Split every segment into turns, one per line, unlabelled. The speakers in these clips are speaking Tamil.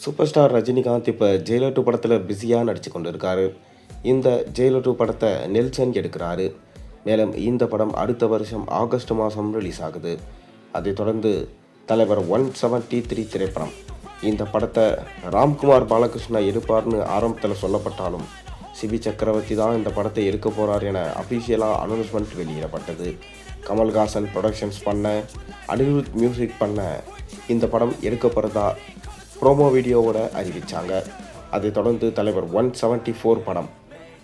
சூப்பர் ஸ்டார் ரஜினிகாந்த் இப்போ ஜெயிலர் 2 படத்தில் பிஸியாக நடித்து கொண்டு இருக்காரு. இந்த ஜெயிலர் 2 படத்தை நெல்சன் எடுக்கிறாரு. மேலும் இந்த படம் அடுத்த வருஷம் ஆகஸ்ட் மாதம் ரிலீஸ் ஆகுது. அதைத் தொடர்ந்து தலைவர் 173 திரைப்படம். இந்த படத்தை ராம்குமார் பாலகிருஷ்ணா எடுப்பார்னு ஆரம்பத்தில் சொல்லப்பட்டாலும் சிபி சக்கரவர்த்தி தான் இந்த படத்தை எடுக்க போகிறார் என அஃபிஷியலாக அனௌன்ஸ்மெண்ட் வெளியிடப்பட்டது. கமல்ஹாசன் ப்ரொடக்ஷன்ஸ் பண்ண, அனிருத் மியூசிக் பண்ண இந்த படம் எடுக்கப்படுறதா ப்ரோமோ வீடியோவோட அறிவித்தாங்க. அதைத் தொடர்ந்து தலைவர் 174 படம்.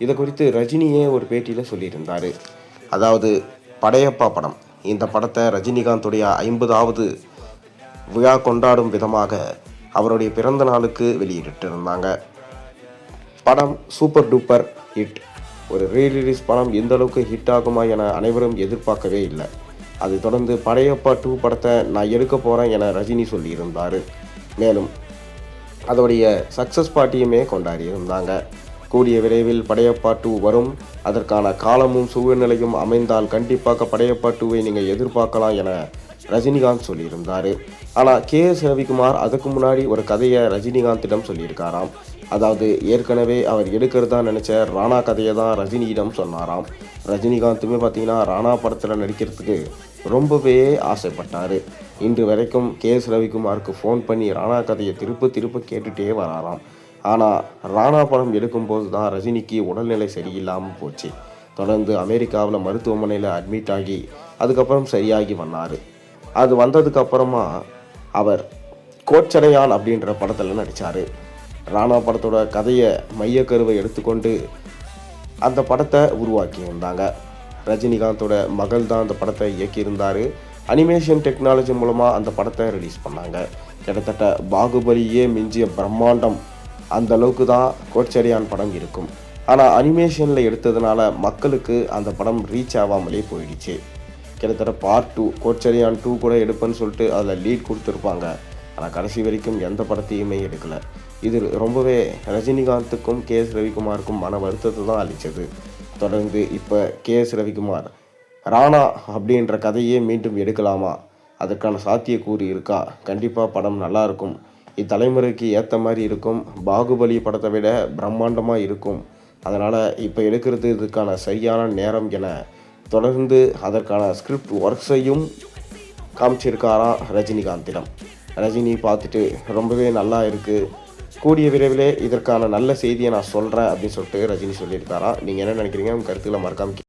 இதை குறித்து ரஜினியே ஒரு பேட்டியில் சொல்லியிருந்தார். அதாவது படையப்பா படம். இந்த படத்தை ரஜினிகாந்துடைய 50வது விழா கொண்டாடும் விதமாக அவருடைய பிறந்த நாளுக்கு வெளியிட்டிருந்தாங்க. படம் சூப்பர் டூப்பர் ஹிட். ஒரு ரீரிலீஸ் படம் எந்த அளவுக்கு ஹிட் ஆகுமா என அனைவரும் எதிர்பார்க்கவே இல்லை. அதைத் தொடர்ந்து படையப்பா 2 படத்தை நான் எடுக்க போகிறேன் என ரஜினி சொல்லியிருந்தார். மேலும் அதோடைய சக்ஸஸ் பார்ட்டியுமே கொண்டாடியிருந்தாங்க. கூடிய விரைவில் படையப்பா 2 வரும். அதற்கான காலமும் சூழ்நிலையும் அமைந்தால் கண்டிப்பாக படையப்பா 2வை நீங்கள் எதிர்பார்க்கலாம் என ரஜினிகாந்த் சொல்லியிருந்தார். ஆனால் KS ரவிக்குமார் அதுக்கு முன்னாடி ஒரு கதையை ரஜினிகாந்திடம் சொல்லியிருக்காராம். அதாவது ஏற்கனவே அவர் எடுக்கிறதா நினச்ச ராணா கதையை தான் ரஜினியிடம் சொன்னாராம். ரஜினிகாந்துமே பார்த்தீங்கன்னா ராணா படத்தில் நடிக்கிறதுக்கு ரொம்பவே ஆசைப்பட்டார். இன்று வரைக்கும் KS ரவிக்குமாருக்கு ஃபோன் பண்ணி ராணா கதையை திருப்ப கேட்டுகிட்டே வராராம். ஆனால் ராணா படம் எடுக்கும்போது தான் ரஜினிக்கு உடல்நிலை சரியில்லாமல் போச்சு. தொடர்ந்து அமெரிக்காவில் மருத்துவமனையில் அட்மிட் ஆகி அதுக்கப்புறம் சரியாகி வந்தார். அது வந்ததுக்கு அப்புறமா அவர் கோச்சடையான் அப்படின்ற படத்தில் நடித்தார். ராணா படத்தோட கதையை மையக்கருவை எடுத்துக்கொண்டு அந்த படத்தை உருவாக்கியிருந்தாங்க. ரஜினிகாந்தோட மகள் தான் அந்த படத்தை இயக்கியிருந்தார். அனிமேஷன் டெக்னாலஜி மூலமாக அந்த படத்தை ரிலீஸ் பண்ணாங்க. கிட்டத்தட்ட பாகுபலியே மிஞ்சிய பிரம்மாண்டம் அந்த அளவுக்கு தான் கோச்சடையான் படம் இருக்கும். ஆனால் அனிமேஷனில் எடுத்ததுனால மக்களுக்கு அந்த படம் ரீச் ஆகாமலே போயிடுச்சு. கிட்டத்தட்ட பார்ட் 2 கோச்சடையான் 2 கூட எடுப்பேன்னு சொல்லிட்டு அதில் லீட் கொடுத்துருப்பாங்க. ஆனால் கடைசி வரைக்கும் எந்த படத்தையுமே எடுக்கலை. இது ரொம்பவே ரஜினிகாந்துக்கும் KS ரவிக்குமாருக்கும் மன வருத்தத்தை தான் அளித்தது. தொடர்ந்து இப்போ KS ரவிக்குமார் ராணா அப்படின்ற கதையே மீண்டும் எடுக்கலாமா, அதற்கான சாத்தியக்கூறு இருக்கா? கண்டிப்பாக படம் நல்லாயிருக்கும். இத்தலைமுறைக்கு ஏற்ற மாதிரி இருக்கும். பாகுபலி படத்தை விட பிரம்மாண்டமாக இருக்கும். அதனால் இப்போ எடுக்கிறது இதுக்கான சரியான நேரம் என தொடர்ந்து அதற்கான ஸ்கிரிப்ட் ஒர்க்ஸையும் காமிச்சிருக்காராம் ரஜினிகாந்திடம். ரஜினி பார்த்துட்டு ரொம்பவே நல்லா இருக்குது, கூடிய விரைவிலே இதற்கான நல்ல செய்தியை நான் சொல்கிறேன் அப்படின்னு சொல்லிட்டு ரஜினி சொல்லியிருக்காராம். நீங்கள் என்ன நினைக்கிறீங்க? உங்கள் கருத்துக்களை மறக்காம